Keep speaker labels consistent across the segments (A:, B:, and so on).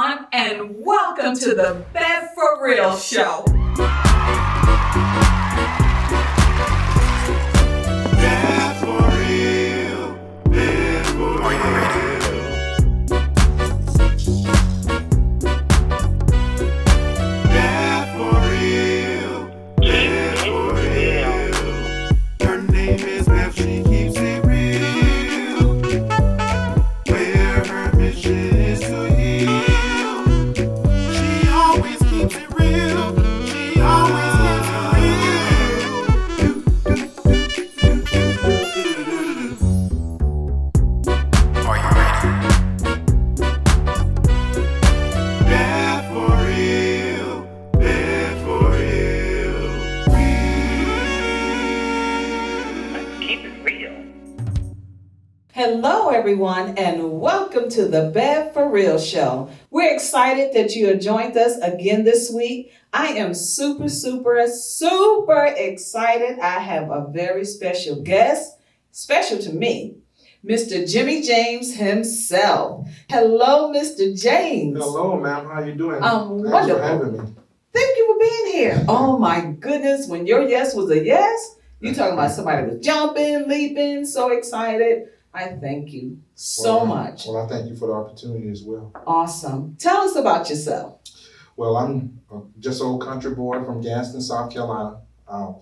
A: everyone, and welcome to the Bev for Real show.
B: Bev for real, Bev for real. Bev for real, Bev for real. Her name is Bev, she keeps it real. Where her mission is to heal. She always keeps it real. She always keeps it real. Are you ready? Bev for real. Bev for real.
C: Keep it real.
D: Hello, everyone, and welcome to the Bev for Real show. We're excited that you have joined us again this week. I am super excited. I have a very special guest, special to me, Mr. Jimmie James himself. Hello, Mr. James.
E: Hello, ma'am. How you doing?
D: I'm
E: Thanks
D: wonderful.
E: for having me.
D: Thank you for being here. Oh my goodness, when your yes was a yes, you talking about somebody was jumping, leaping, so excited. I thank you so much.
E: Well, I thank you for the opportunity as well.
D: Awesome. Tell us about yourself.
E: Well, I'm just an old country boy from Gaston, South Carolina. I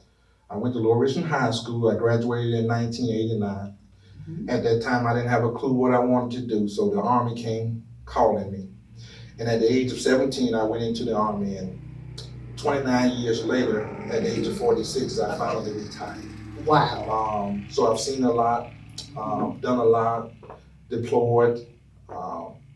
E: went to Lower Richmond High School. I graduated in 1989.
D: Mhm.
E: At that time, I didn't have a clue what I wanted to do, so the Army came calling me. And at the age of 17, I went into the Army, and 29 years later, at the age of 46, I finally retired.
D: Wow.
E: So I've seen a lot, done a lot, deployed.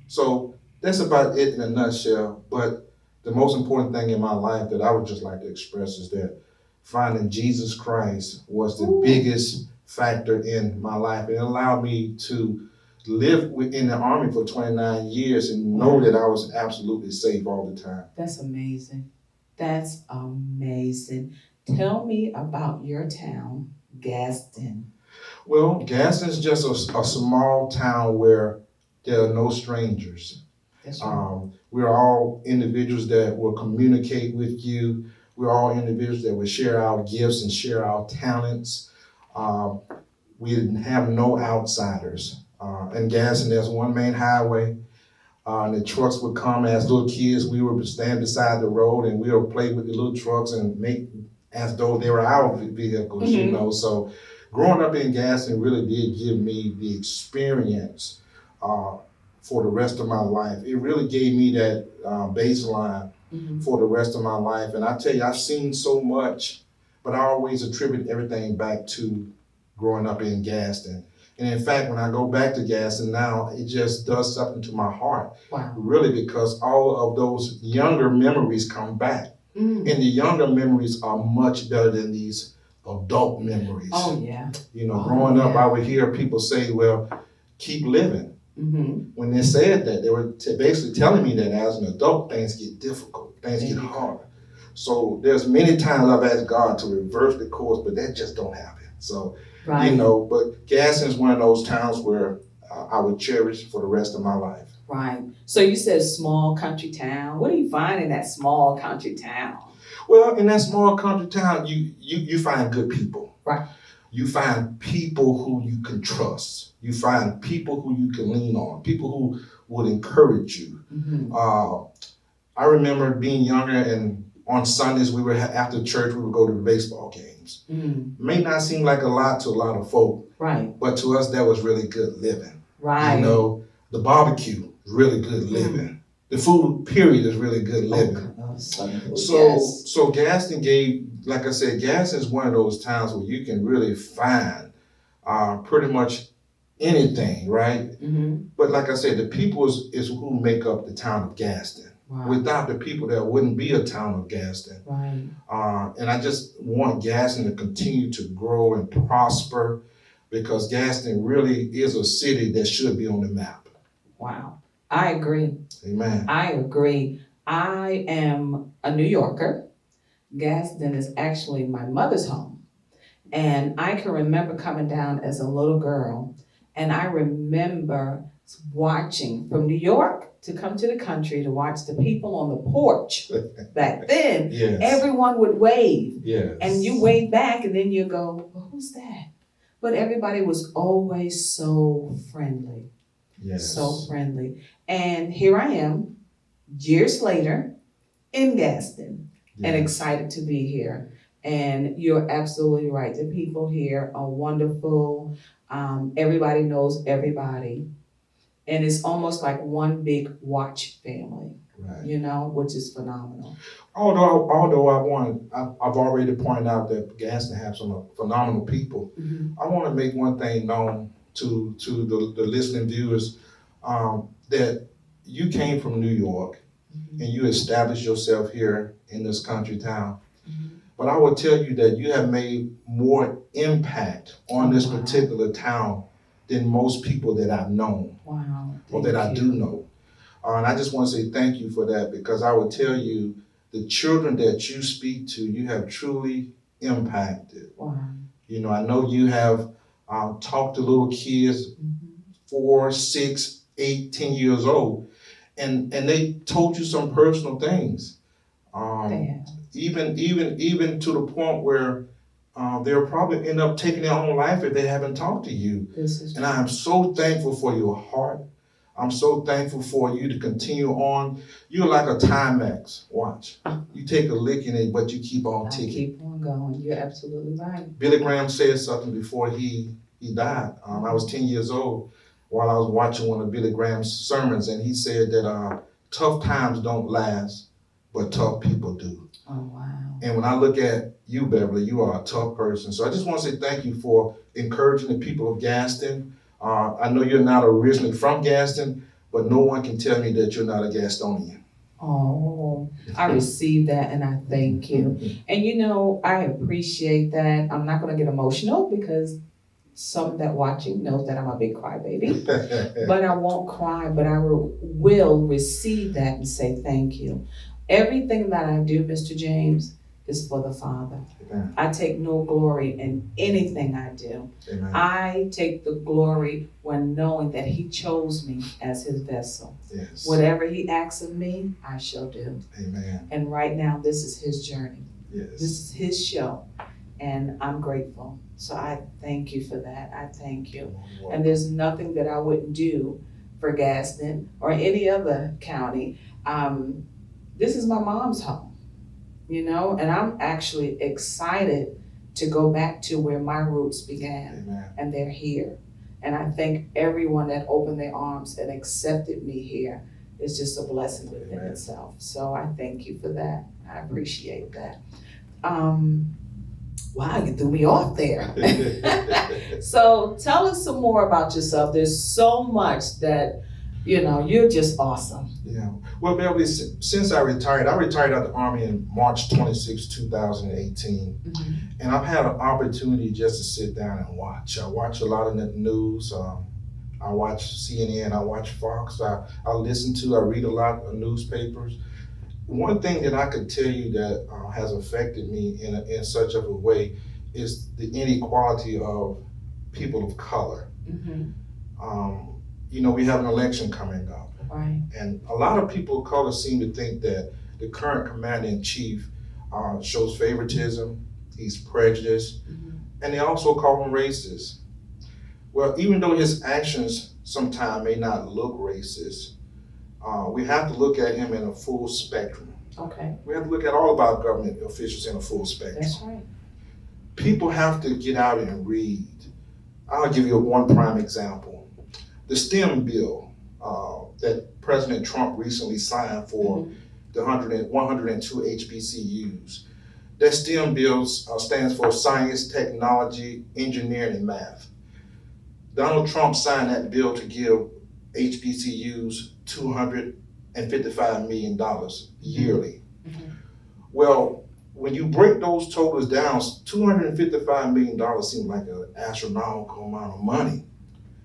E: So that's about it in a nutshell. But the most important thing in my life that I would just like to express is that finding Jesus Christ was the biggest factor in my life. It allowed me to live in the Army for 29 years and know that I was absolutely safe all the time.
D: That's amazing. That's amazing. Tell me about your town, Gaston.
E: Well, Gaston is just a small town where there are no strangers.
D: That's right.
E: We're all individuals that will communicate with you. We're all individuals that will share our gifts and share our talents. We have no outsiders. In Gaston, there's one main highway. And the trucks would come as little kids. We would stand beside the road and we would play with the little trucks and make as though they were our vehicles, you know. So growing up in Gaston really did give me the experience for the rest of my life. It really gave me that baseline for the rest of my life. And I tell you, I've seen so much, but I always attribute everything back to growing up in Gaston. And in fact, when I go back to Gaston now, it just does something to my heart.
D: Wow.
E: Really, because all of those younger memories come back. And the younger memories are much better than these adult memories.
D: Oh, yeah.
E: You know, growing up,
D: yeah.
E: I would hear people say, well, keep living.
D: Mm-hmm.
E: When they said that, they were basically telling me that as an adult, things get difficult, things get hard. So there's many times I've asked God to reverse the course, but that just don't happen. So,
D: Right.
E: you know, but Gaston is one of those towns where I would cherish for the rest of my life.
D: Right. So you said small country town. What do you find in that small country town?
E: Well, in that small country town, you find good people.
D: Right.
E: You find people who you can trust. You find people who you can lean on, people who will encourage you.
D: Mm-hmm.
E: I remember being younger and on Sundays, after church, we would go to the baseball games.
D: Mm.
E: May not seem like a lot to a lot of folk,
D: Right.
E: but to us, that was really good living.
D: Right.
E: You know, the barbecue is really good living. The food, period, is really good living. So Gaston like I said, Gaston is one of those towns where you can really find pretty much anything, right?
D: Mm-hmm.
E: But like I said, the people is who make up the town of Gaston.
D: Wow.
E: Without the people, there wouldn't be a town of Gaston.
D: Right.
E: And I just want Gaston to continue to grow and prosper because Gaston really is a city that should be on the map.
D: Wow. I agree.
E: Amen.
D: I agree. I am a New Yorker. Gaston is actually my mother's home. And I can remember coming down as a little girl And I remember watching from New York to come to the country to watch the people on the porch. Back then,
E: Yes.
D: everyone would wave.
E: Yes.
D: And you wave back and then you go, well, who's that? But everybody was always so friendly.
E: Yes.
D: So friendly. And here I am, years later, in Gaston, and
E: Yes.
D: excited to be here. And you're absolutely right. The people here are wonderful. Everybody knows everybody. And it's almost like one big watch family,
E: Right.
D: you know, which is phenomenal.
E: Although I've already pointed out that Gaston has some phenomenal people.
D: Mm-hmm.
E: I want to make one thing known to the listening viewers, that you came from New York
D: Mm-hmm.
E: and you established yourself here in this country town.
D: Mm-hmm.
E: But I will tell you that you have made more impact on this
D: Wow.
E: particular town than most people that I've known
D: Wow.
E: or that I do know. And I just want to say thank you for that, because I will tell you, the children that you speak to, you have truly impacted.
D: Wow.
E: You know, I know you have talked to little kids,
D: Mm-hmm.
E: 4, 6, 8, 10 years old, and they told you some personal things.
D: Yeah.
E: Even to the point where they'll probably end up taking their own life if they haven't talked to you.
D: This is
E: And I am so thankful for your heart. I'm so thankful for you to continue on. You're like a Timex watch. You take a lick in it, but you keep on
D: I
E: ticking.
D: keep on going. You're absolutely right.
E: Billy Graham said something before he died. I was 10 years old while I was watching one of Billy Graham's sermons, and he said that tough times don't last, but tough people do.
D: Oh, wow.
E: And when I look at you, Beverly, you are a tough person. So I just want to say thank you for encouraging the people of Gaston. I know you're not originally from Gaston, but no one can tell me that you're not a Gastonian.
D: Oh, I received that and I thank you. And you know, I appreciate that. I'm not going to get emotional because some that watching knows that I'm a big crybaby. But I won't cry, but I will receive that and say thank you. Everything that I do, Mr. James, is for the Father.
E: Amen.
D: I take no glory in anything I do.
E: Amen.
D: I take the glory when knowing that He chose me as His vessel.
E: Yes.
D: Whatever He asks of me, I shall do.
E: Amen.
D: And right now, this is His journey.
E: Yes.
D: This is His show. And I'm grateful. So I thank you for that. I thank you. And there's nothing that I wouldn't do for Gaston or any other county. This is my mom's home, you know, and I'm actually excited to go back to where my roots began.
E: Amen.
D: And they're here. And I thank everyone that opened their arms and accepted me here. It's just a blessing within
E: Amen.
D: itself. So I thank you for that. I appreciate that. Wow, you threw me off there. So tell us some more about yourself. There's so much that, you know, you're just awesome.
E: Yeah. Well, Beverly, since I retired out of the Army in March 26, 2018.
D: Mm-hmm.
E: And I've had an opportunity just to sit down and watch. I watch a lot of the news. I watch CNN, I watch Fox, I read a lot of newspapers. One thing that I could tell you that has affected me in such of a way is the inequality of people of color.
D: Mm-hmm.
E: You know, we have an election coming up.
D: Right.
E: And a lot of people of color seem to think that the current commander-in-chief shows favoritism, he's prejudiced,
D: Mm-hmm.
E: and they also call him racist. Well, even though his actions sometimes may not look racist, we have to look at him in a full spectrum.
D: Okay.
E: We have to look at all of our government officials in a full spectrum.
D: That's right.
E: People have to get out and read. I'll give you one prime example. The STEM bill that President Trump recently signed for the 102 HBCUs. That STEM bill stands for Science, Technology, Engineering, and Math. Donald Trump signed that bill to give HBCUs $255 million yearly.
D: Mm-hmm.
E: Well, when you break those totals down, $255 million seems like an astronomical amount of money.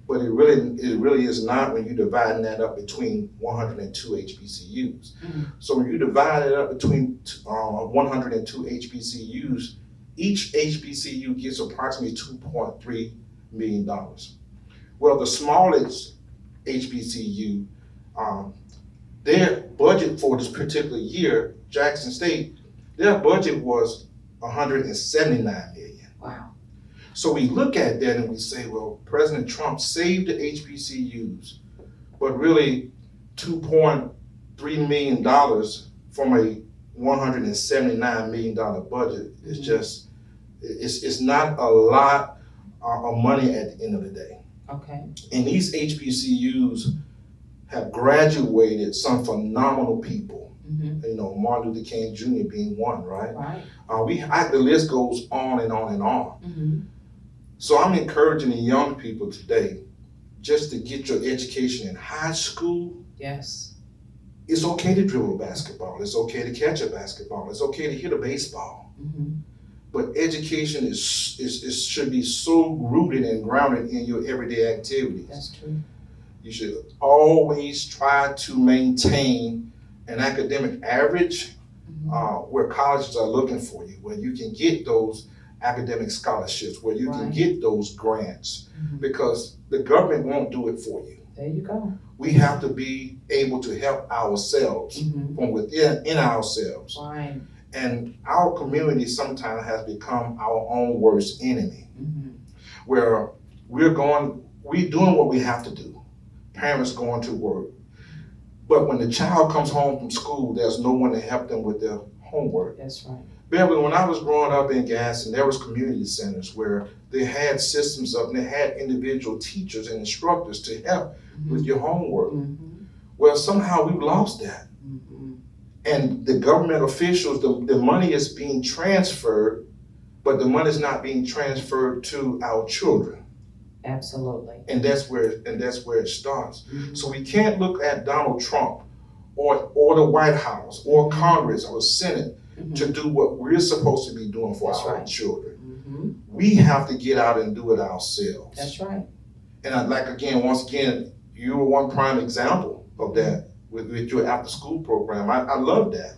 E: But it really is not when you're dividing that up between 102 HBCUs.
D: Mm-hmm.
E: So when you divide it up between 102 HBCUs, each HBCU gets approximately $2.3 million. Well, the smallest HBCU, their budget for this particular year, Jackson State, their budget was 179 million.
D: Wow.
E: So we look at that and we say, well, President Trump saved the HBCUs, but really $2.3 million from a $179 million budget is just, it's not a lot of money at the end of the day.
D: Okay.
E: And these HBCUs have graduated some phenomenal people.
D: Mm-hmm.
E: You know, Martin Luther King Jr. being one, right?
D: Right.
E: The list goes on and on and on.
D: Mm-hmm.
E: So I'm encouraging the young people today just to get your education in high school.
D: Yes.
E: It's okay to dribble a basketball. It's okay to catch a basketball. It's okay to hit a baseball.
D: Mm-hmm.
E: But education should be so rooted and grounded in your everyday activities.
D: That's true.
E: You should always try to maintain an academic average where colleges are looking for you, where you can get those academic scholarships, where you can get those grants, because the government won't do it for you.
D: There you go.
E: We have to be able to help ourselves from within ourselves.
D: Right.
E: And our community sometimes has become our own worst enemy, where we're doing what we have to do. Parents going to work. But when the child comes home from school, there's no one to help them with their homework.
D: That's right.
E: Beverly, when I was growing up in Gaston, there was community centers where they had systems up and they had individual teachers and instructors to help with your homework. Well, somehow we've lost that. And the government officials, the money is being transferred, but the money is not being transferred to our children.
D: Absolutely.
E: And that's where it starts. So we can't look at Donald Trump or the White House or Congress or Senate to do what we're supposed to be doing for our children. We have to get out and do it ourselves.
D: That's right.
E: And once again, you were one prime example of that with your after school program. I love that.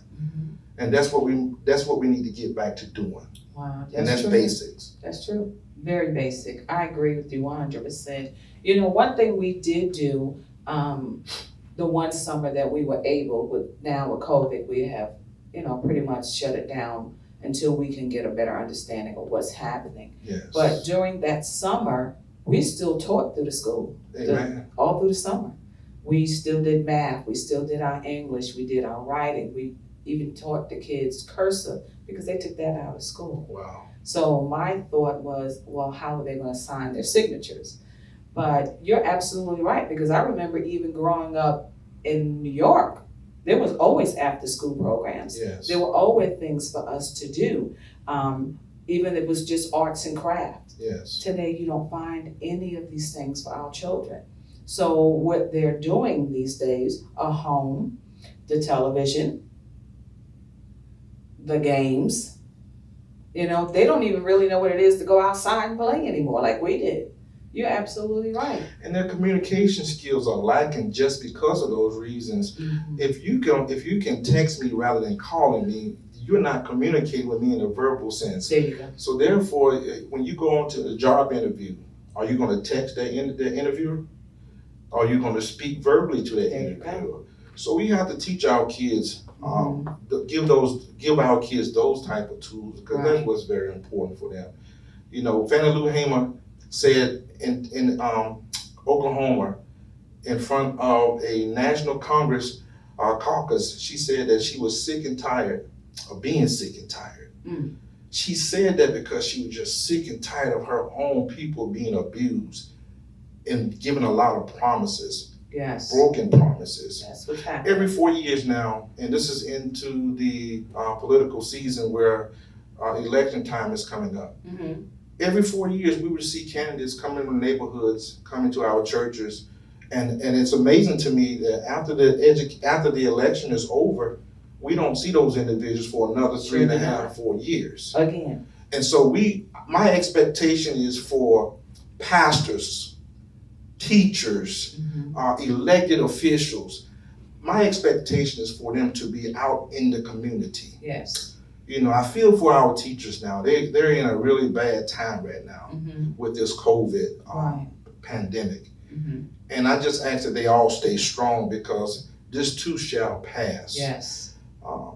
E: And that's what we need to get back to doing.
D: Wow.
E: And that's
D: true.
E: basics.
D: That's true. Very basic. I agree with you 100%. You know, one thing we did do, the one summer that we were able, now with COVID, we have, pretty much shut it down until we can get a better understanding of what's happening.
E: Yes.
D: But during that summer, we still taught through the school.
E: Amen.
D: All through the summer. We still did math, we still did our English, we did our writing, we even taught the kids cursive because they took that out of school.
E: Wow.
D: So my thought was, well, how are they going to sign their signatures? But you're absolutely right, because I remember even growing up in New York, there was always after school programs.
E: Yes.
D: There were always things for us to do, even if it was just arts and crafts.
E: Yes.
D: Today, you don't find any of these things for our children. So what they're doing these days are home, the television, the games. They don't even really know what it is to go outside and play anymore like we did. You're absolutely right.
E: And their communication skills are lacking just because of those reasons. If you can text me rather than calling me, you're not communicating with me in a verbal sense.
D: There you go.
E: So therefore, when you go on to a job interview, are you going to text the interviewer? Or are you going to speak verbally to that interviewer? So we have to teach our kids, give our kids those type of tools, because that's what's very important for them. Fannie Lou Hamer said in Oklahoma, in front of a National Congress caucus, she said that she was sick and tired of being sick and tired. She said that because she was just sick and tired of her own people being abused and given a lot of promises, broken promises.
D: That's what's happening.
E: Every 4 years now, and this is into the political season where election time is coming up. Every 4 years, we would see candidates come into neighborhoods, come into our churches, and it's amazing to me that after the election is over, we don't see those individuals for another 3.5, 4 years.
D: Again.
E: And so my expectation is for pastors, teachers, elected officials. My expectation is for them to be out in the community.
D: Yes.
E: I feel for our teachers now. They're in a really bad time right now with this COVID pandemic. And I just ask that they all stay strong, because this too shall pass.
D: Yes.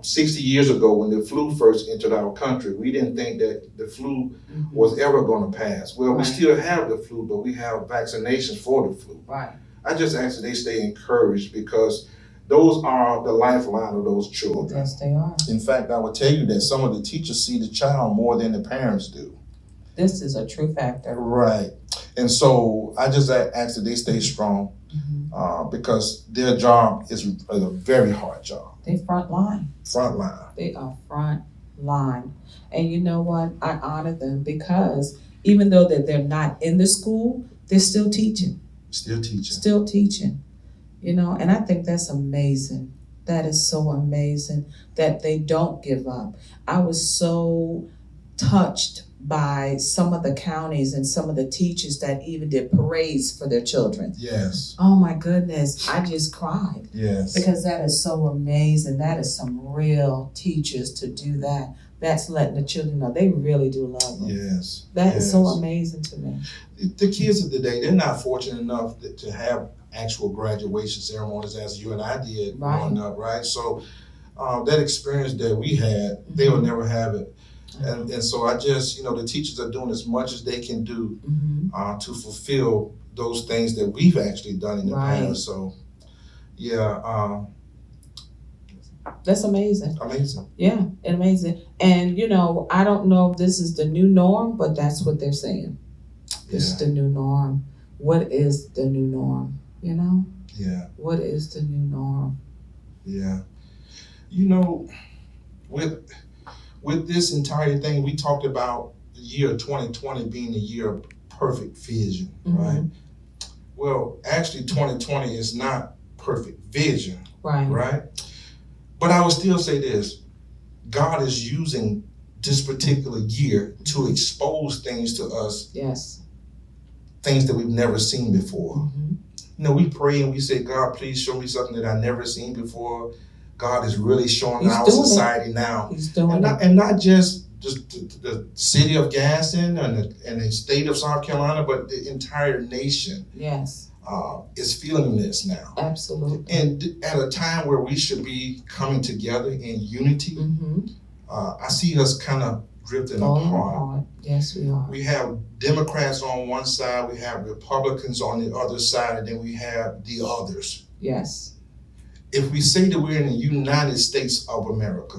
E: 60 years ago, when the flu first entered our country, we didn't think that the flu was ever going to pass. Well, we still have the flu, but we have vaccinations for the flu.
D: Right.
E: I just ask that they stay encouraged, because those are the lifeline of those children.
D: Yes, they are.
E: In fact, I would tell you that some of the teachers see the child more than the parents do.
D: This is a true factor.
E: Right. And so I just ask that they stay strong, because their job is a very hard job.
D: They front line.
E: Front line.
D: They are front line. And you know what? I honor them, because even though that they're not in the school, they're still teaching.
E: Still teaching.
D: Still teaching. You know, and I think that's amazing. That is so amazing that they don't give up. I was so touched by some of the counties and some of the teachers that even did parades for their children.
E: Yes.
D: Oh my goodness, I just cried.
E: Yes.
D: Because that is so amazing. That is some real teachers to do that. That's letting the children know they really do love them.
E: Yes.
D: That is so amazing to me.
E: The kids of today, they're not fortunate enough to have actual graduation ceremonies as you and I did growing up, right? So that experience that we had, they will never have it. And so I just, the teachers are doing as much as they can do to fulfill those things that we've actually done in the past. So, yeah.
D: That's amazing.
E: Amazing.
D: Yeah, amazing. And, I don't know if this is the new norm, but that's what they're saying. This is the new norm. What is the new norm,
E: Yeah.
D: What is the new norm?
E: Yeah. With this entire thing, we talked about the year 2020 being the year of perfect vision, right? Well, actually 2020 is not perfect vision, right? But I would still say this, God is using this particular year to expose things to us, things that we've never seen before. We pray and we say, God, please show me something that I've never seen before. God is really showing our society now.
D: He's doing
E: and not just the city of Gaston and the state of South Carolina, but the entire nation is feeling this now.
D: Absolutely.
E: And at a time where we should be coming together in unity, I see us kind of drifting apart.
D: Yes, we are.
E: We have Democrats on one side, we have Republicans on the other side, and then we have the others.
D: Yes.
E: If we say that we're in the United States of America,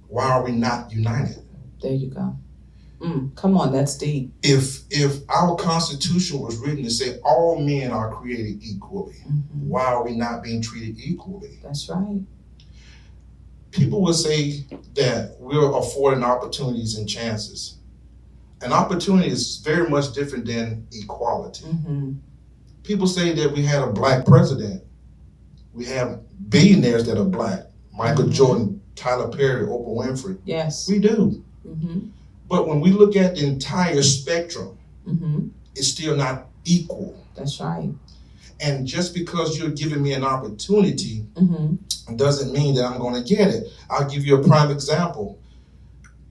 E: why are we not united?
D: There you go. Come on, that's deep.
E: If our Constitution was written to say all men are created equally, why are we not being treated equally?
D: That's right.
E: People will say that we're affording opportunities and chances. An opportunity is very much different than equality. People say that we had a black president. We have billionaires that are black. Michael Jordan, Tyler Perry, Oprah Winfrey.
D: Yes.
E: We do. But when we look at the entire spectrum, it's still not equal.
D: That's right.
E: And just because you're giving me an opportunity doesn't mean that I'm going to get it. I'll give you a prime example.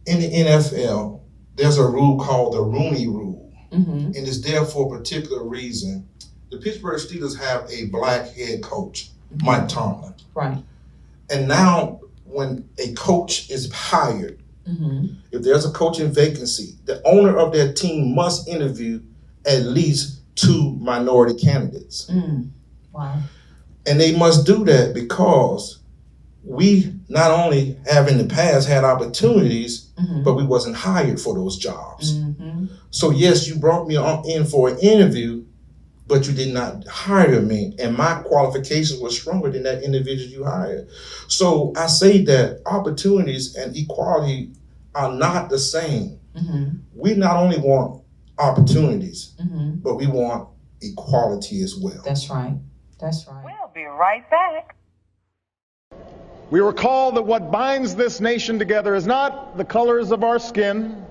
E: In the NFL, there's a rule called the Rooney Rule, and it's there for a particular reason. The Pittsburgh Steelers have a black head coach, Mike Tomlin.
D: Right.
E: And now when a coach is hired, if there's a coaching vacancy, the owner of that team must interview at least 2 minority candidates.
D: Wow.
E: And they must do that because we not only have in the past had opportunities, but we wasn't hired for those jobs. So yes, you brought me in for an interview, but you did not hire me, and my qualifications were stronger than that individual you hired. So I say that opportunities and equality are not the same. We not only want opportunities, but we want equality as well.
D: That's right. That's right.
C: We'll be right back.
F: We recall that what binds this nation together is not the colors of our skin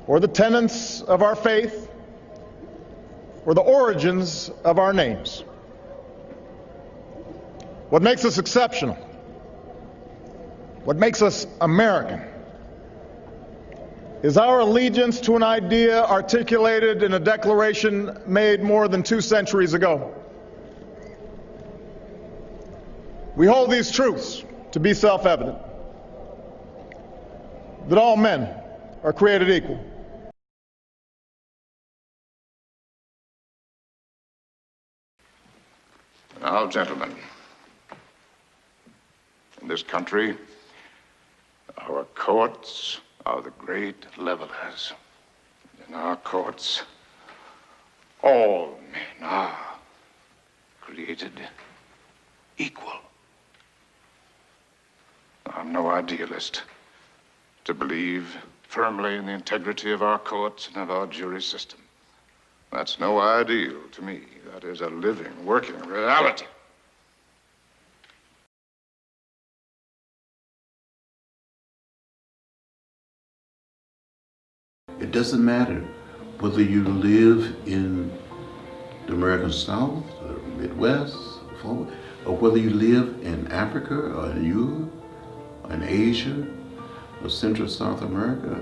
F: or the tenets of our faith or the origins of our names. What makes us exceptional, what makes us American, is our allegiance to an idea articulated in a declaration made more than 2 centuries ago. We hold these truths to be self-evident, that all men are created equal.
G: Now, gentlemen, in this country, our courts are the great levelers. In our courts, all men are created equal. I'm no idealist to believe firmly in the integrity of our courts and of our jury system. That's no ideal to me. That is a living, working reality.
H: It doesn't matter whether you live in the American South, or Midwest, or whether you live in Africa, or in Europe, or in Asia, or Central South America.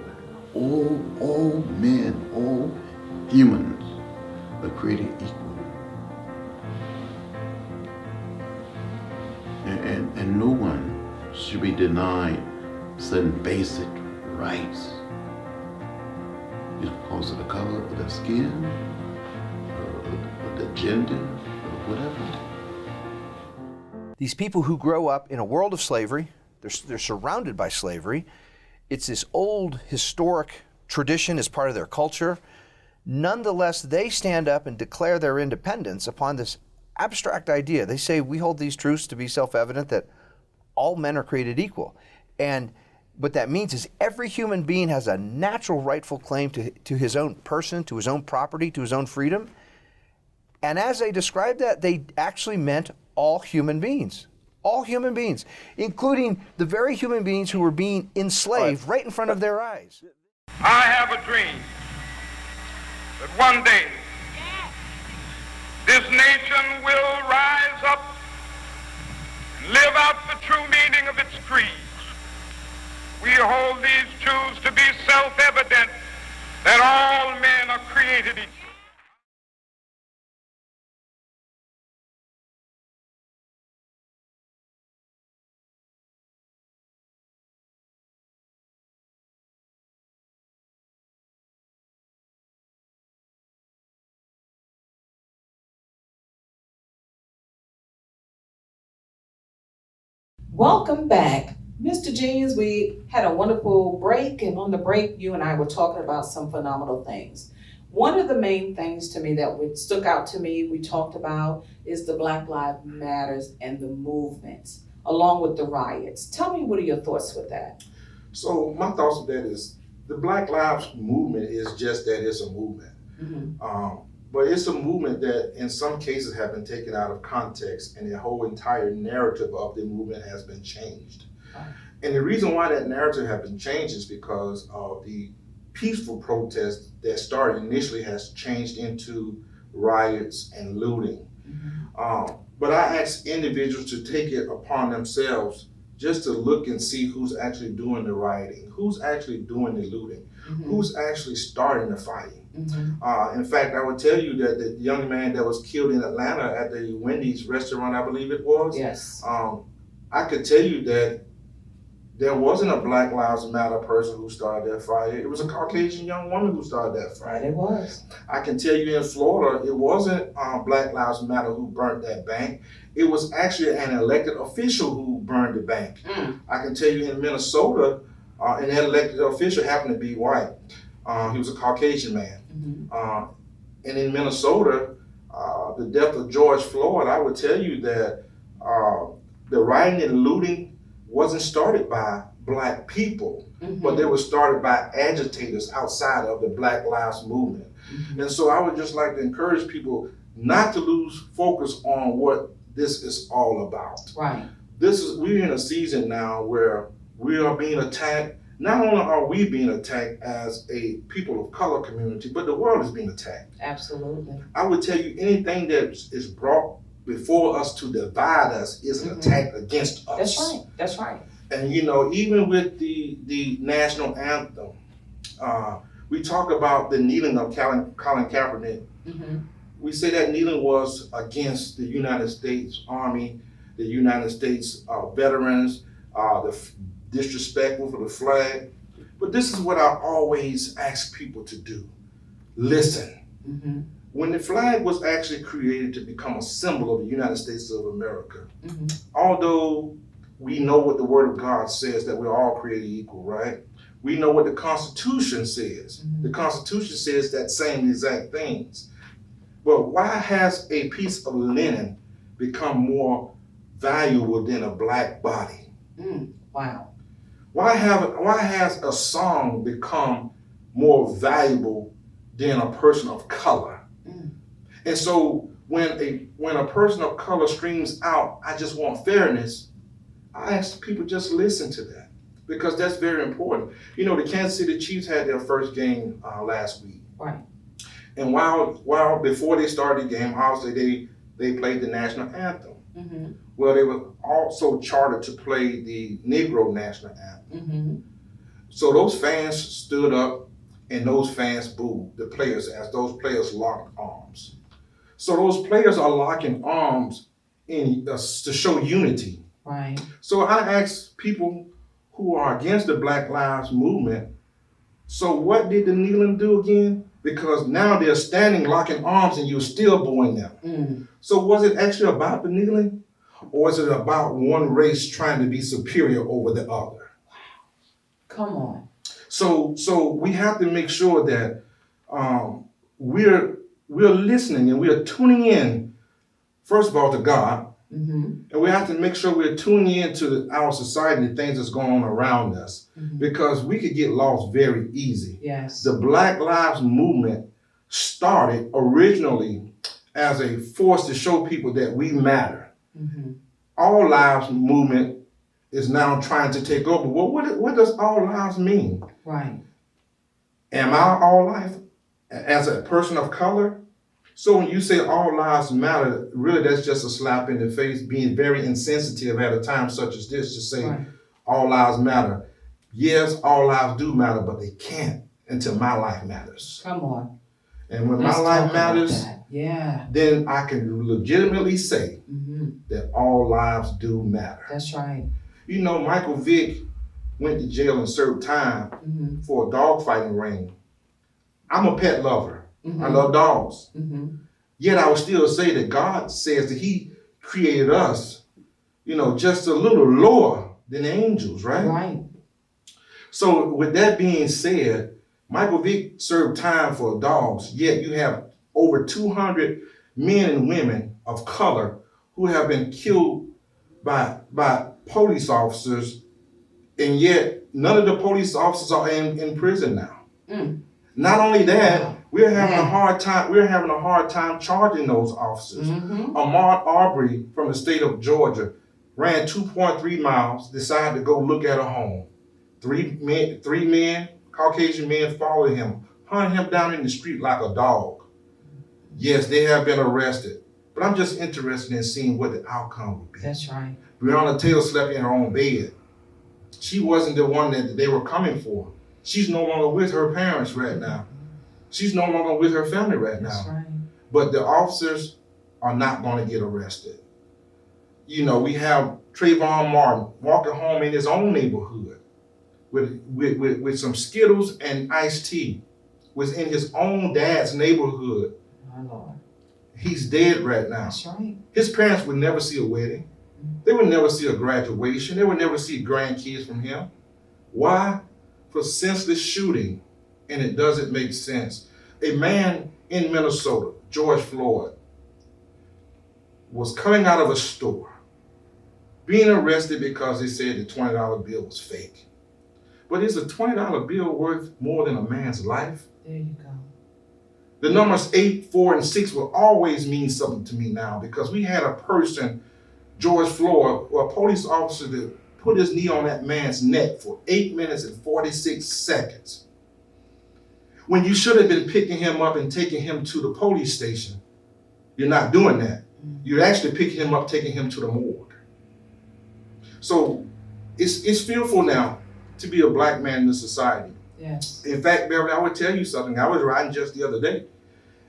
H: All men, all humans are created equal. And no one should be denied certain basic rights because of the color of their skin, or the gender, or whatever.
I: These people who grow up in a world of slavery, they're surrounded by slavery. It's this old historic tradition as part of their culture. Nonetheless, they stand up and declare their independence upon this abstract idea. They say, we hold these truths to be self-evident, that all men are created equal. And what that means is every human being has a natural rightful claim to his own person, to his own property, to his own freedom. And as they described that, they actually meant all human beings. All human beings, including the very human beings who were being enslaved right in front of their eyes.
J: I have a dream that one day this nation will rise up and live out the true meaning of its creed. We hold these truths to be self-evident, that all men are created equal.
D: Welcome back. Mr. James, we had a wonderful break, and on the break, you and I were talking about some phenomenal things. One of the main things to me that stuck out to me, we talked about, is the Black Lives Matters and the movements, along with the riots. Tell me, what are your thoughts with that?
E: So my thoughts with that is the Black Lives Movement is just that, it's a movement.
D: Mm-hmm.
E: But it's a movement that in some cases have been taken out of context, and the whole entire narrative of the movement has been changed. And the reason why that narrative has been changed is because of the peaceful protest that started initially has changed into riots and looting.
D: Mm-hmm.
E: But I ask individuals to take it upon themselves just to look and see who's actually doing the rioting, who's actually doing the looting,
D: Mm-hmm.
E: who's actually starting the fighting.
D: Mm-hmm.
E: In fact, I would tell you that the young man that was killed in Atlanta at the Wendy's restaurant, I believe it was,
D: Yes.
E: I could tell you that there wasn't a Black Lives Matter person who started that fire. It was a Caucasian young woman who started that fire.
D: Right, it was.
E: I can tell you in Florida, it wasn't Black Lives Matter who burnt that bank. It was actually an elected official who burned the bank. I can tell you in Minnesota, and that elected official happened to be white. He was a Caucasian man.
D: Mm-hmm.
E: And in Minnesota, the death of George Floyd, I would tell you that the rioting and looting wasn't started by Black people,
D: Mm-hmm.
E: but they were started by agitators outside of the Black Lives Movement.
D: Mm-hmm.
E: And so I would just like to encourage people not to lose focus on what this is all about.
D: Right.
E: We're in a season now where we are being attacked. Not only are we being attacked as a people of color community, but the world is being attacked.
D: Absolutely.
E: I would tell you, anything that is brought before us to divide us is an attack against us.
D: That's right. That's right.
E: And you know, even with the national anthem, We talk about the kneeling of Colin Kaepernick.
D: Mm-hmm.
E: We say that kneeling was against the United States Army, the United States veterans, disrespectful for the flag. But this is what I always ask people to do. Listen.
D: Mm-hmm.
E: When the flag was actually created to become a symbol of the United States of America,
D: Mm-hmm.
E: although we know what the Word of God says, that we're all created equal, right? We know what the Constitution says.
D: Mm-hmm.
E: The Constitution says that same exact things. But why has a piece of linen become more valuable than a black body?
D: Wow.
E: Why has a song become more valuable than a person of color? And so when a person of color screams out, "I just want fairness," I ask people just listen to that, because that's very important. You know, the Kansas City Chiefs had their first game last week.
D: Right.
E: And while before they started the game, obviously they played the national anthem.
D: Mm-hmm.
E: Well, they were also chartered to play the Negro national anthem.
D: Mm-hmm.
E: So those fans stood up and those fans booed the players as those players locked arms. So those players are locking arms to show unity.
D: Right.
E: So I ask people who are against the Black Lives Movement, so what did the kneeling do again? Because now they're standing locking arms and you're still booing them. So was it actually about the kneeling? Or is it about one race trying to be superior over the other?
D: Come on.
E: So we have to make sure that we're listening and we're tuning in, first of all, to God.
D: Mm-hmm.
E: And we have to make sure we're tuning in to our society and things that's going on around us, because we could get lost very easy.
D: Yes.
E: The Black Lives Movement started originally as a force to show people that we matter.
D: Mm-hmm.
E: All Lives Movement is now trying to take over. Well, what does all lives mean?
D: Right.
E: Am I all life as a person of color? So when you say all lives matter, really that's just a slap in the face, being very insensitive at a time such as this to say all lives matter. Yes, all lives do matter, but they can't until my life matters.
D: Come on.
E: And when
D: Let's
E: my life
D: talk about
E: matters,
D: that. Yeah.
E: then I can legitimately say that all lives do matter.
D: That's right.
E: You know, Michael Vick went to jail and served time for a dogfighting ring. I'm a pet lover. I love dogs. Yet I would still say that God says that He created us, just a little lower than the angels, right?
D: Right.
E: So with that being said, Michael Vick served time for dogs, yet you have over 200 men and women of color who have been killed by police officers, and yet none of the police officers are in prison now. Not only that, we're having a hard time charging those officers. Ahmaud Arbery from the state of Georgia ran 2.3 miles, decided to go look at a home. Three men, Caucasian men, followed him, hunted him down in the street like a dog. Yes, they have been arrested, but I'm just interested in seeing what the outcome would be.
D: That's right.
E: Breonna Taylor slept in her own bed. She wasn't the one that they were coming for. She's no longer with her parents right now. She's no longer with her family right now.
D: That's right.
E: But the officers are not going to get arrested. We have Trayvon Martin walking home in his own neighborhood with some Skittles and iced tea. Was in his own dad's neighborhood.
D: My Lord.
E: He's dead right now.
D: That's right.
E: His parents would never see a wedding. They would never see a graduation. They would never see grandkids from him. Why? For senseless shooting. And it doesn't make sense. A man in Minnesota, George Floyd, was coming out of a store, being arrested because they said the $20 bill was fake. But is a $20 bill worth more than a man's life?
D: There you go.
E: The numbers 8, 4, and 6 will always mean something to me now, because we had a person, George Floyd, a police officer, that put his knee on that man's neck for 8 minutes and 46 seconds. When you should have been picking him up and taking him to the police station. You're not doing that. You're actually picking him up, taking him to the morgue. So it's fearful now to be a black man in this society.
D: Yes.
E: In fact, Beverly, I would tell you something. I was riding just the other day,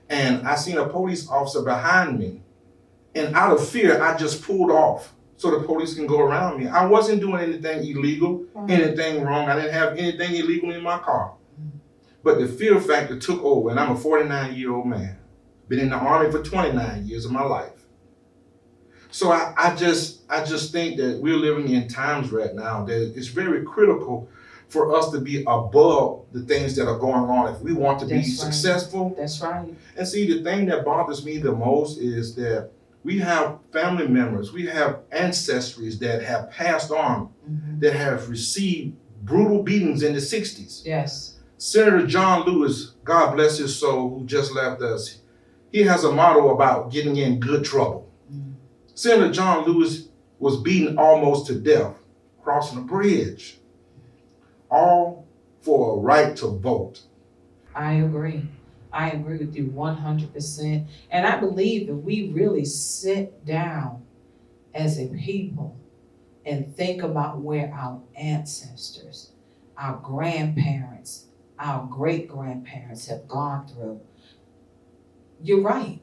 E: and I seen a police officer behind me. And out of fear, I just pulled off so the police can go around me. I wasn't doing anything illegal, anything wrong. I didn't have anything illegal in my car. But the fear factor took over, and I'm a 49-year-old man. Been in the Army for 29 years of my life. So I just think that we're living in times right now that it's very critical for us to be above the things that are going on if we want to be successful.
D: That's right.
E: And see, the thing that bothers me the most is that we have family members, we have ancestries that have passed on, that have received brutal beatings in the 60s.
D: Yes.
E: Senator John Lewis, God bless his soul, who just left us, he has a motto about getting in good trouble. Senator John Lewis was beaten almost to death crossing a bridge, all for a right to vote.
D: I agree. I agree with you 100%. And I believe that we really sit down as a people and think about where our ancestors, our grandparents, our great-grandparents have gone through. You're right.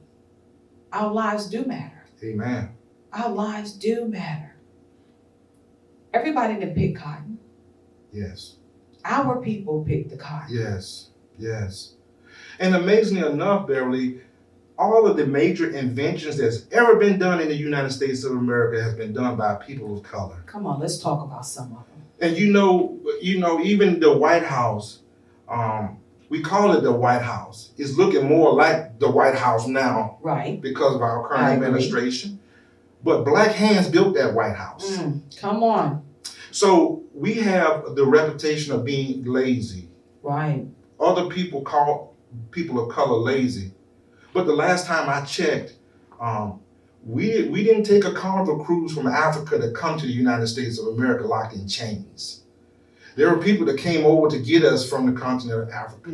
D: Our lives do matter.
E: Amen.
D: Our lives do matter. Everybody didn't pick cotton.
E: Yes.
D: Our people picked the cotton.
E: Yes. Yes. And amazingly enough, Beverly, all of the major inventions that's ever been done in the United States of America has been done by people of color.
D: Come on, let's talk about some of them.
E: And you know, even the White House, we call it the White House. It's looking more like the White House now,
D: right?
E: Because of our current administration. But black hands built that White House.
D: Come on.
E: So we have the reputation of being lazy.
D: Right.
E: Other people call people of color lazy. But the last time I checked, we didn't take a carnival cruise from Africa to come to the United States of America locked in chains. There were people that came over to get us from the continent of Africa,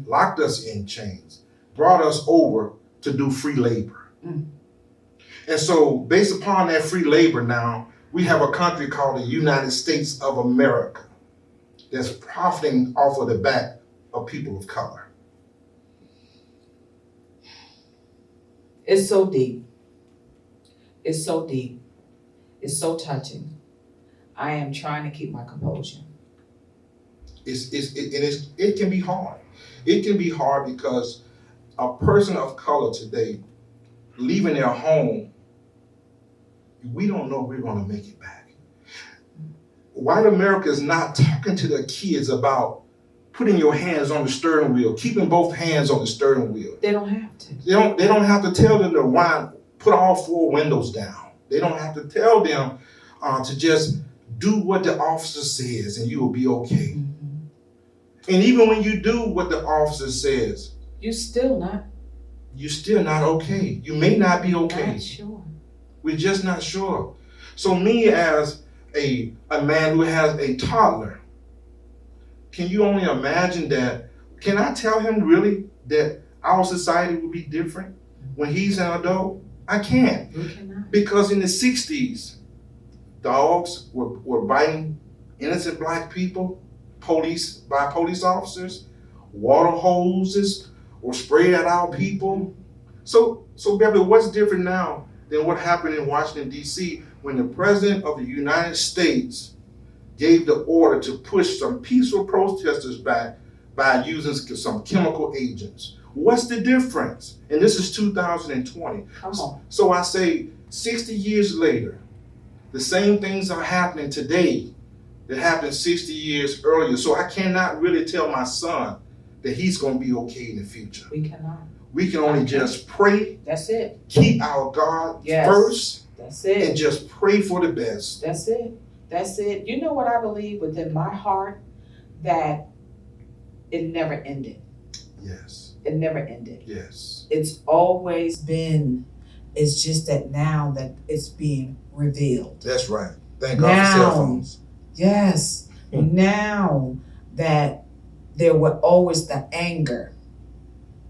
E: locked us in chains, brought us over to do free labor. And so based upon that free labor now, we have a country called the United States of America that's profiting off of the back of people of color.
D: It's so deep. It's so deep. It's so touching. I am trying to keep my composure.
E: It can be hard. It can be hard because a person of color today, leaving their home, we don't know if we're going to make it back. White America is not talking to their kids about putting your hands on the steering wheel, keeping both hands on the steering wheel.
D: They don't have to.
E: They don't have to tell them to put all four windows down. They don't have to tell them to just do what the officer says and you will be okay. And even when you do what the officer says,
D: you're still not
E: okay. You may not be okay.
D: Not sure.
E: We're just not sure. So me as a man who has a toddler, can you only imagine that? Can I tell him really that our society will be different when he's an adult? I can't.
D: You cannot.
E: Because in the 60s, dogs were biting innocent black people, police officers, water hoses were sprayed at our people. So Beverly, what's different now than what happened in Washington, D.C. when the President of the United States gave the order to push some peaceful protesters back by using some chemical agents? What's the difference? And this is 2020.
D: Come on.
E: So I say 60 years later, the same things are happening today that happened 60 years earlier. So I cannot really tell my son that he's going to be okay in the future.
D: We cannot.
E: We can only just pray.
D: That's it.
E: Keep our God first.
D: That's it.
E: And just pray for the best.
D: That's it. That's it. You know what I believe within my heart? That it never ended.
E: Yes.
D: It never ended.
E: Yes.
D: It's always been. It's just that now that it's being revealed.
E: That's right. Thank God for cell phones.
D: Yes. Now that there was always the anger.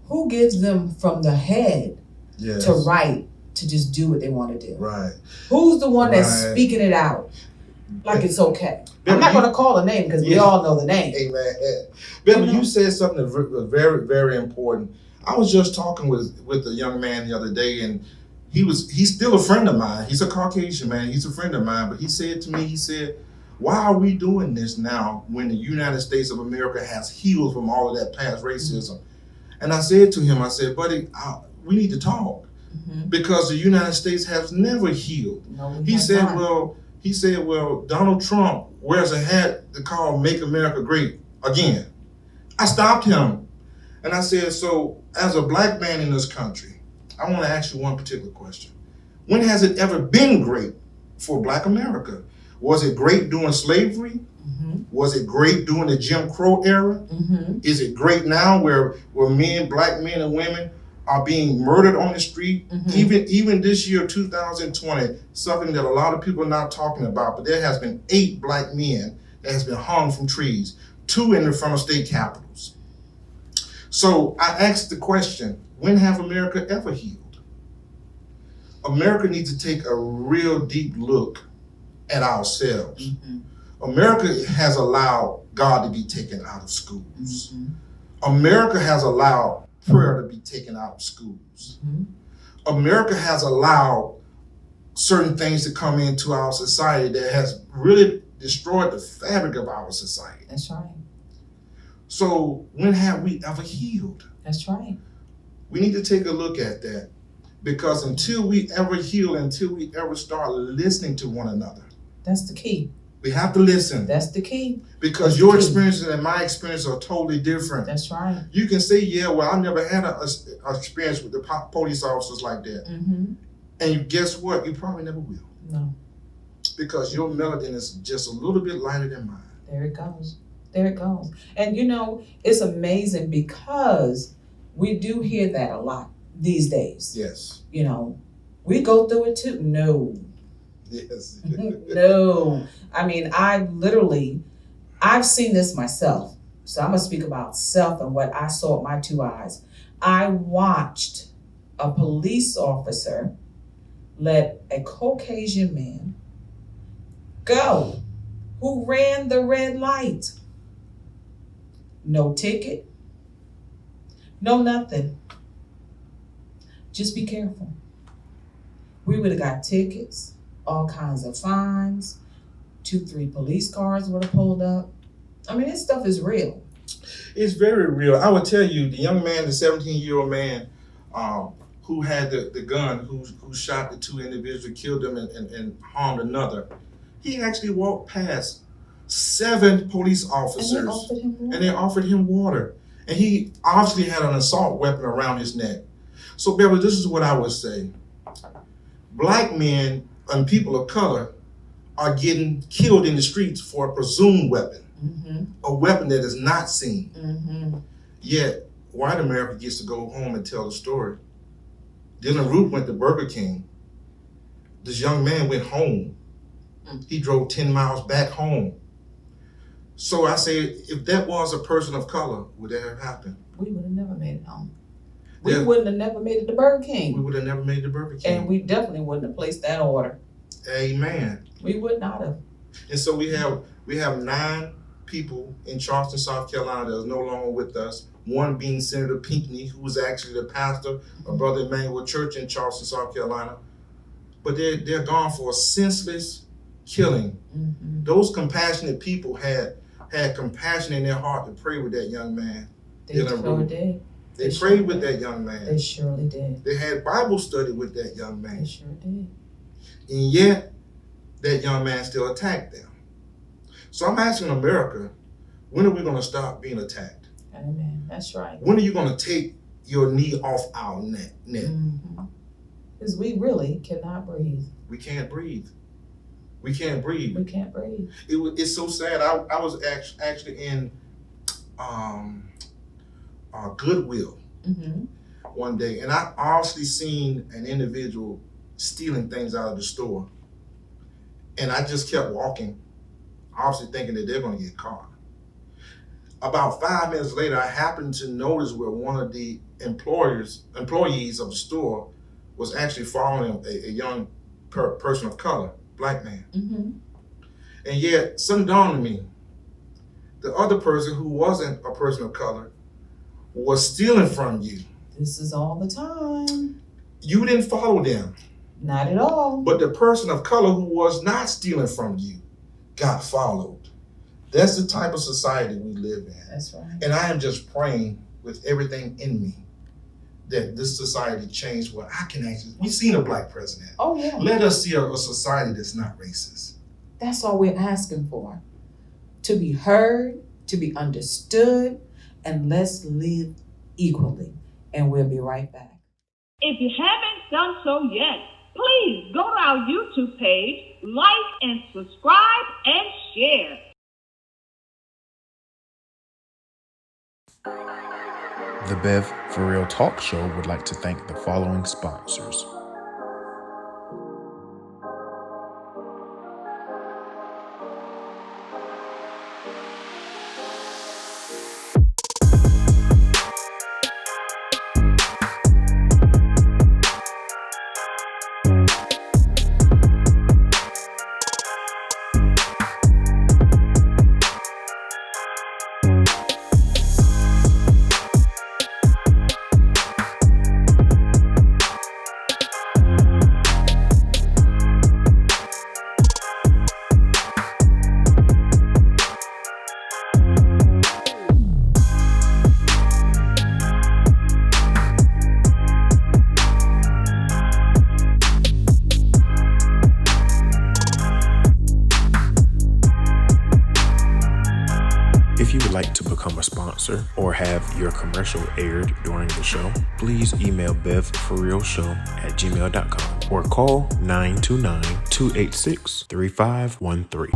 D: Who gives them from the head to right to just do what they want to do?
E: Right.
D: Who's the one that's speaking it out? Like it's okay. I'm
E: Beverly,
D: not gonna call a name because we
E: Yeah.
D: all know the name.
E: Amen. Beverly,
D: You know?
E: you said something that was very, very important. I was just talking with a young man the other day, and he's still a friend of mine. He's a Caucasian man. He's a friend of mine. But he said to me, he said, why are we doing this now when the United States of America has healed from all of that past racism? And I said to him, I said, buddy, we need to talk because the United States has never healed.
D: No, we
E: He
D: have
E: said,
D: not.
E: well, Donald Trump wears a hat to call Make America Great Again. I stopped him and I said, so as a black man in this country, I want to ask you one particular question. When has it ever been great for black America? Was it great during slavery? Was it great during the Jim Crow era? Is it great now where black men and women are being murdered on the street? Even this year, 2020, something that a lot of people are not talking about, but there has been 8 black men that has been hung from trees, 2 in front of state capitals. So I asked the question, when have America ever healed? America needs to take a real deep look at ourselves. America has allowed God to be taken out of schools. America has allowed prayer to be taken out of schools. America has allowed certain things to come into our society that has really destroyed the fabric of our society.
D: That's right.
E: So when have we ever healed?
D: That's right.
E: We need to take a look at that, because until we ever heal, until we ever start listening to one another,
D: That's the key.
E: we have to listen.
D: That's the key.
E: Because
D: That's
E: your
D: the key.
E: experiences and my experience are totally different.
D: That's right.
E: You can say, yeah, well, I never had a experience with the police officers like that. And you guess what? You probably never will.
D: No.
E: Because your melanin is just a little bit lighter than mine.
D: There it goes. There it goes. And you know, it's amazing because we do hear that a lot these days.
E: Yes.
D: You know, we go through it too. No.
E: Yes.
D: No. I mean, I've seen this myself. So I'm going to speak about self and what I saw with my 2 eyes. I watched a police officer let a Caucasian man go who ran the red light. No ticket, no nothing. Just be careful. We would have got tickets, all kinds of fines, 2-3 police cars would have pulled up. I mean, this stuff is real.
E: It's very real. I would tell you, the young man, the 17-year-old man who had the gun, who shot the 2 individuals, killed them and harmed another, he actually walked past 7 police officers and they offered him water. And he obviously had an assault weapon around his neck. So, Beverly, this is what I would say. Black men and people of color are getting killed in the streets for a presumed weapon, a weapon that is not seen. Yet, white America gets to go home and tell the story. Dylan Root went to Burger King. This young man went home. He drove 10 miles back home. So I say, if that was a person of color, would that have happened?
D: We would have never made it home. We wouldn't have never made it to Burger King.
E: We would have never made it to Burger King.
D: And we definitely wouldn't have placed that order.
E: Amen.
D: We would not have.
E: And so we have 9 people in Charleston, South Carolina that is no longer with us. One being Senator Pinckney, who was actually the pastor of Brother Emmanuel Church in Charleston, South Carolina. But they're gone for a senseless killing. Those compassionate people had compassion in their heart to pray with that young man.
D: They sure did.
E: They prayed with that young man.
D: They surely did.
E: They had Bible study with that young man.
D: They sure did.
E: And yet, that young man still attacked them. So I'm asking America, when are we going to stop being attacked?
D: Amen. That's right.
E: When are you going to take your knee off our neck?
D: Because we really cannot breathe.
E: We can't breathe. We can't breathe.
D: We can't breathe.
E: It's so sad. I was actually in Goodwill one day, and I obviously seen an individual stealing things out of the store, and I just kept walking, obviously thinking that they're going to get caught. About 5 minutes later, I happened to notice where one of the employees of the store was actually following a young person of color, black man. And yet, something dawned on me. The other person who wasn't a person of color was stealing from you.
D: This is all the time.
E: You didn't follow them.
D: Not at all.
E: But the person of color who was not stealing from you got followed. That's the type of society we live in.
D: That's right.
E: And I am just praying with everything in me that this society change where I can actually, we've seen a black president.
D: Oh, yeah.
E: Let us see a society that's not racist.
D: That's all we're asking for. To be heard, to be understood, and let's live equally. And we'll be right back.
K: If you haven't done so yet, please go to our YouTube page, like and subscribe and share.
L: The Bev For Real Talk Show would like to thank the following sponsors. If you would like to become a sponsor or have your commercial aired during the show, please email bevforrealshow@gmail.com or call 929-286-3513.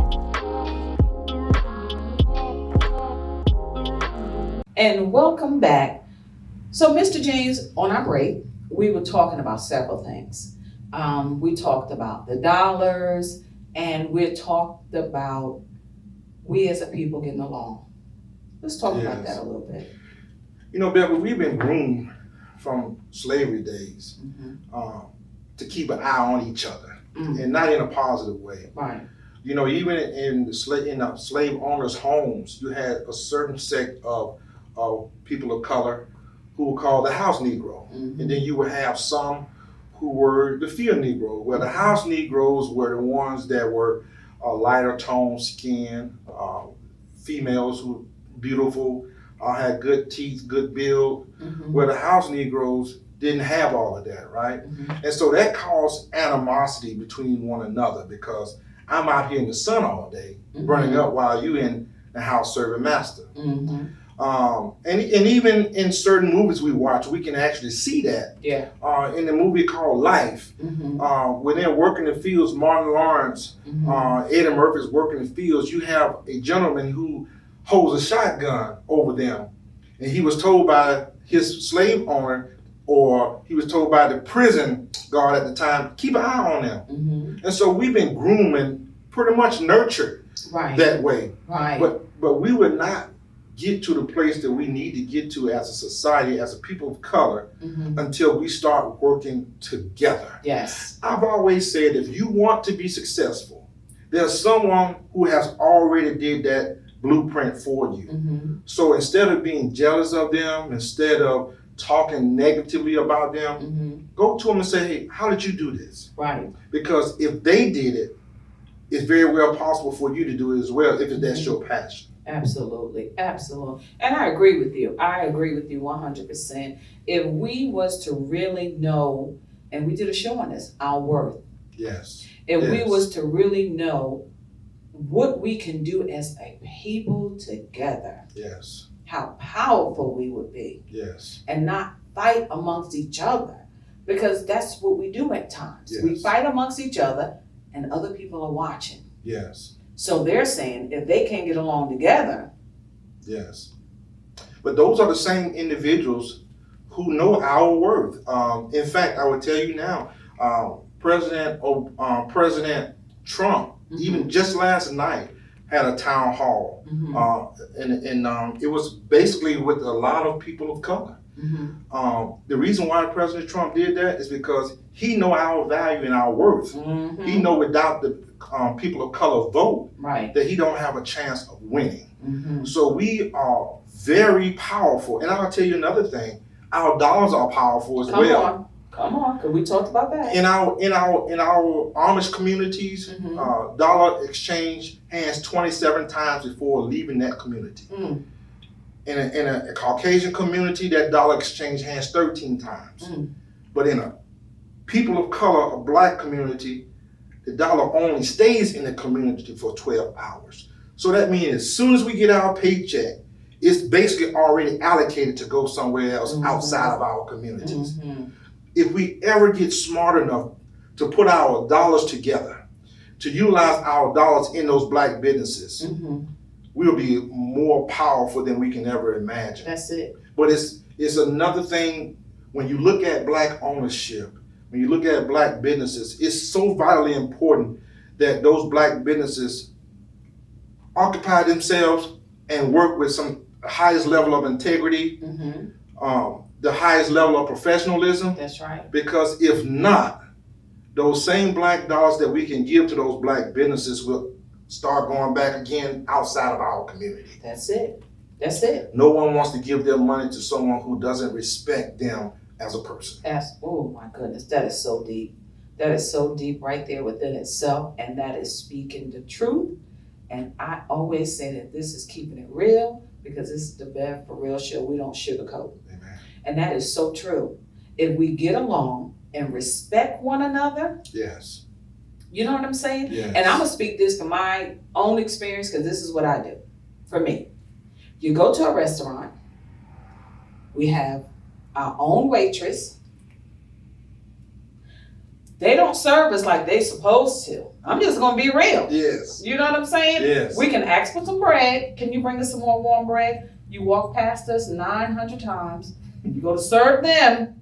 D: And welcome back. So, Mr. James, on our break, we were talking about several things. We talked about the dollars, and we talked about we as a people getting along. Let's talk about that a little bit.
E: You know, Beverly, we've been groomed from slavery days to keep an eye on each other, and not in a positive way.
D: Right.
E: You know, even in the slave owners' homes, you had a certain sect of people of color who were called the house Negro. And then you would have some who were the field Negro, where the house Negroes were the ones that were lighter tone skin, females who beautiful, had good teeth, good build, where the house Negroes didn't have all of that, right? And so that caused animosity between one another, because I'm out here in the sun all day, burning up, while you in the house serving master. And even in certain movies we watch, we can actually see that.
D: Yeah.
E: In the movie called Life, when they're working the fields, Martin Lawrence, Eddie Murphy's working the fields, you have a gentleman who holds a shotgun over them. And he was told by his slave owner, or he was told by the prison guard at the time, keep an eye on them. And so we've been grooming, pretty much nurtured that way.
D: Right.
E: But we would not get to the place that we need to get to as a society, as a people of color, until we start working together.
D: Yes.
E: I've always said, if you want to be successful, there's someone who has already did that blueprint for you. So instead of being jealous of them, instead of talking negatively about them, go to them and say, hey, how did you do this?
D: Right.
E: Because if they did it, it's very well possible for you to do it as well, if that's your passion.
D: Absolutely, absolutely. And I agree with you. I agree with you 100%. If we was to really know, and we did a show on this, our worth.
E: Yes.
D: If we was to really know what we can do as a people together.
E: Yes.
D: How powerful we would be.
E: Yes.
D: And not fight amongst each other. Because that's what we do at times.
E: Yes.
D: We fight amongst each other and other people are watching.
E: Yes.
D: So they're saying if they can't get along together.
E: Yes. But those are the same individuals who know our worth. In fact, I would tell you now, President Trump, even just last night, had a town hall. And it was basically with a lot of people of color. The reason why President Trump did that is because he know our value and our worth. He know without people of color vote,
D: Right.
E: that he don't have a chance of winning.
D: Mm-hmm.
E: So we are very powerful. And I'll tell you another thing, our dollars are powerful as well.
D: Come on, because we talked about that.
E: In our Amish communities,
D: Mm-hmm.
E: dollar exchange hands 27 times before leaving that community.
D: Mm.
E: In a Caucasian community, that dollar exchange hands 13 times.
D: Mm.
E: But in a people of color, a black community, the dollar only stays in the community for 12 hours. So that means as soon as we get our paycheck, it's basically already allocated to go somewhere else outside of our communities.
D: Mm-hmm.
E: If we ever get smart enough to put our dollars together, to utilize our dollars in those black businesses, we'll be more powerful than we can ever imagine.
D: That's it.
E: But it's another thing when you look at black ownership, when you look at black businesses, it's so vitally important that those black businesses occupy themselves and work with some highest level of integrity, the highest level of professionalism.
D: That's right.
E: Because if not, those same black dollars that we can give to those black businesses will start going back again outside of our community.
D: That's it. That's it.
E: No one wants to give their money to someone who doesn't respect them as a person.
D: Oh my goodness, that is so deep. That is so deep right there within itself, and that is speaking the truth. And I always say that this is keeping it real, because this is the Bev For Real show. We don't sugarcoat.
E: Amen.
D: And that is so true. If we get along and respect one another,
E: yes.
D: You know what I'm saying?
E: Yes.
D: And I'm gonna speak this from my own experience, because this is what I do. For me, you go to a restaurant, we have our own waitress. They don't serve us like they supposed to. I'm just gonna be real.
E: Yes.
D: You know what I'm saying?
E: Yes.
D: We can ask for some bread. Can you bring us some more warm bread? You walk past us 900 times. You go to serve them.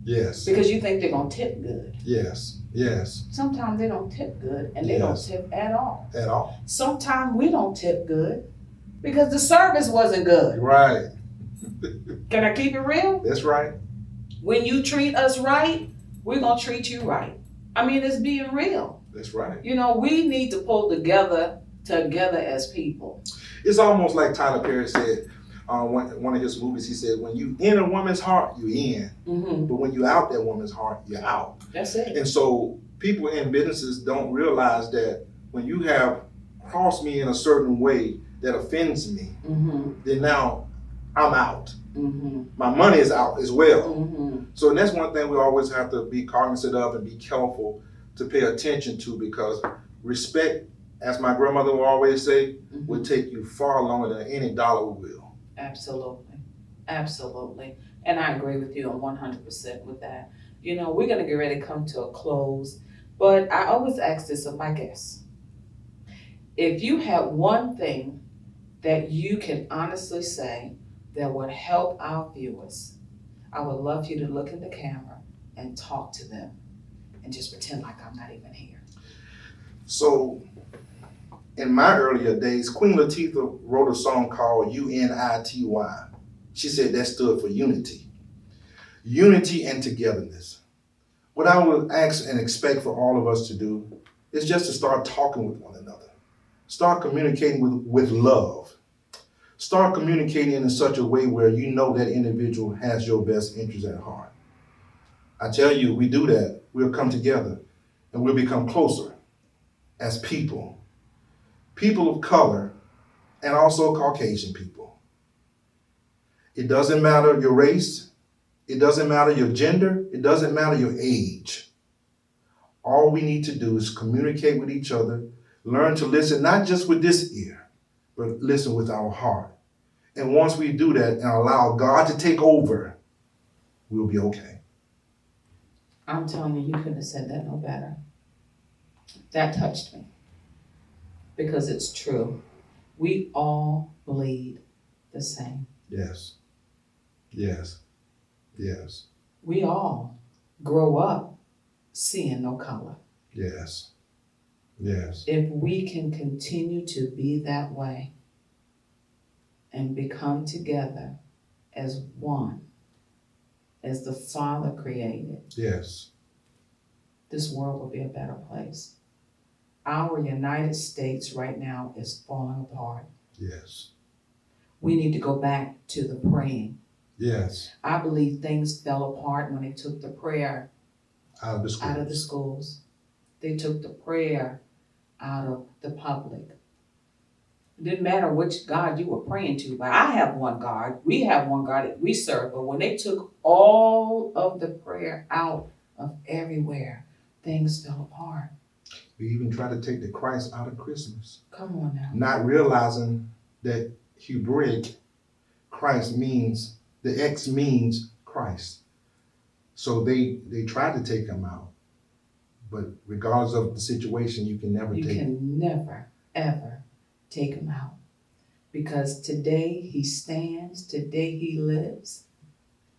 E: Yes.
D: Because you think they're gonna tip good.
E: Yes. Yes.
D: Sometimes they don't tip good, and they don't tip at all.
E: At all.
D: Sometimes we don't tip good because the service wasn't good.
E: Right.
D: Can I keep it real?
E: That's right.
D: When you treat us right, we're gonna treat you right. I mean, it's being real.
E: That's right.
D: You know, we need to pull together as people.
E: It's almost like Tyler Perry said on one of his movies. He said, when you in a woman's heart, you in. But when you out that woman's heart, you're out.
D: That's it.
E: And so people in businesses don't realize that when you have crossed me in a certain way that offends me, then now I'm out. My money is out as well. So that's one thing we always have to be cognizant of and be careful to pay attention to, because respect, as my grandmother would always say, will take you far longer than any dollar will.
D: Absolutely. Absolutely. And I agree with you on 100% with that. You know, we're going to get ready to come to a close, but I always ask this of my guests. If you had one thing that you can honestly say that would help our viewers, I would love you to look in the camera and talk to them and just pretend like I'm not even here.
E: So in my earlier days, Queen Latifah wrote a song called UNITY. She said that stood for unity. Unity and togetherness. What I would ask and expect for all of us to do is just to start talking with one another. Start communicating with love. Start communicating in such a way where you know that individual has your best interest at heart. I tell you, we do that, we'll come together and we'll become closer as people. People of color and also Caucasian people. It doesn't matter your race. It doesn't matter your gender. It doesn't matter your age. All we need to do is communicate with each other, learn to listen, not just with this ear, but listen with our heart. And once we do that and allow God to take over, we'll be okay.
D: I'm telling you, you couldn't have said that no better. That touched me. Because it's true. We all bleed the same.
E: Yes. Yes. Yes.
D: We all grow up seeing no color.
E: Yes. Yes.
D: If we can continue to be that way and become together as one, as the Father created,
E: yes,
D: this world will be a better place. Our United States right now is falling apart.
E: Yes.
D: We need to go back to the praying.
E: Yes.
D: I believe things fell apart when they took the prayer
E: Out of the schools.
D: out of the schools. They took the prayer out of the public. It didn't matter which God you were praying to, but I have one God. We have one God that we serve. But when they took all of the prayer out of everywhere, things fell apart.
E: We even tried to take the Christ out of Christmas.
D: Come on now.
E: Not realizing that Hebraic Christ means, the X means Christ. So they tried to take him out. But regardless of the situation, you can never
D: You
E: take him.
D: can never, ever take him out. Because today he stands, today he lives.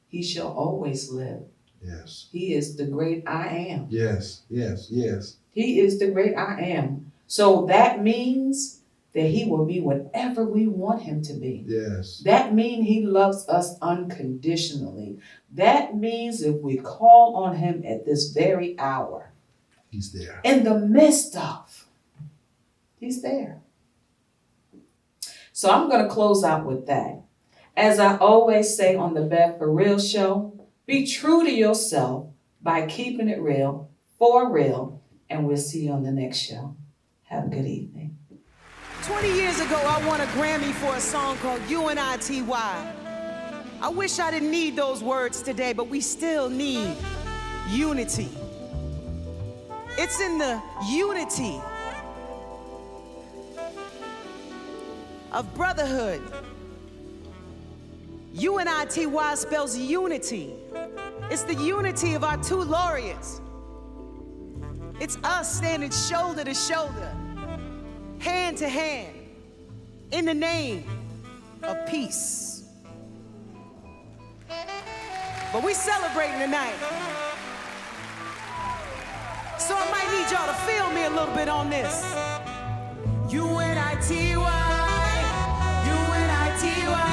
D: He shall always live.
E: Yes.
D: He is the great I am.
E: Yes, yes, yes.
D: He is the great I am. So that means that he will be whatever we want him to be.
E: Yes.
D: That means he loves us unconditionally. That means if we call on him at this very hour,
E: He's there.
D: in the midst of, he's there. So I'm going to close out with that. As I always say on the Bev For Real show, be true to yourself by keeping it real, for real, and we'll see you on the next show. Have a good evening.
M: 20 years ago, I won a Grammy for a song called UNITY. I wish I didn't need those words today, but we still need unity. It's in the unity of brotherhood. UNITY spells unity. It's the unity of our two laureates. It's us standing shoulder to shoulder, hand to hand, in the name of peace. But we celebrating tonight. So I might need y'all to feel me a little bit on this. UNITY,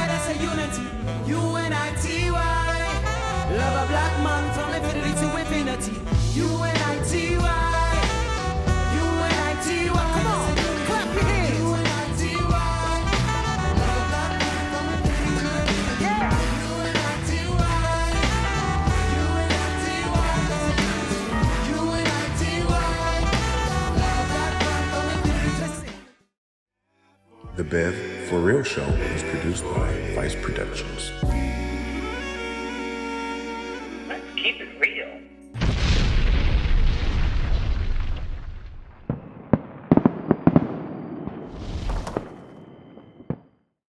M: that's a unity. UNITY, love a black man from infinity to infinity. UNITY, UNITY, come on, clap your hands. UNITY, love a black man from infinity to infinity. Yeah. UNITY, UNITY, love a black man from infinity.
L: The Bev For Real show is produced by Vice Productions.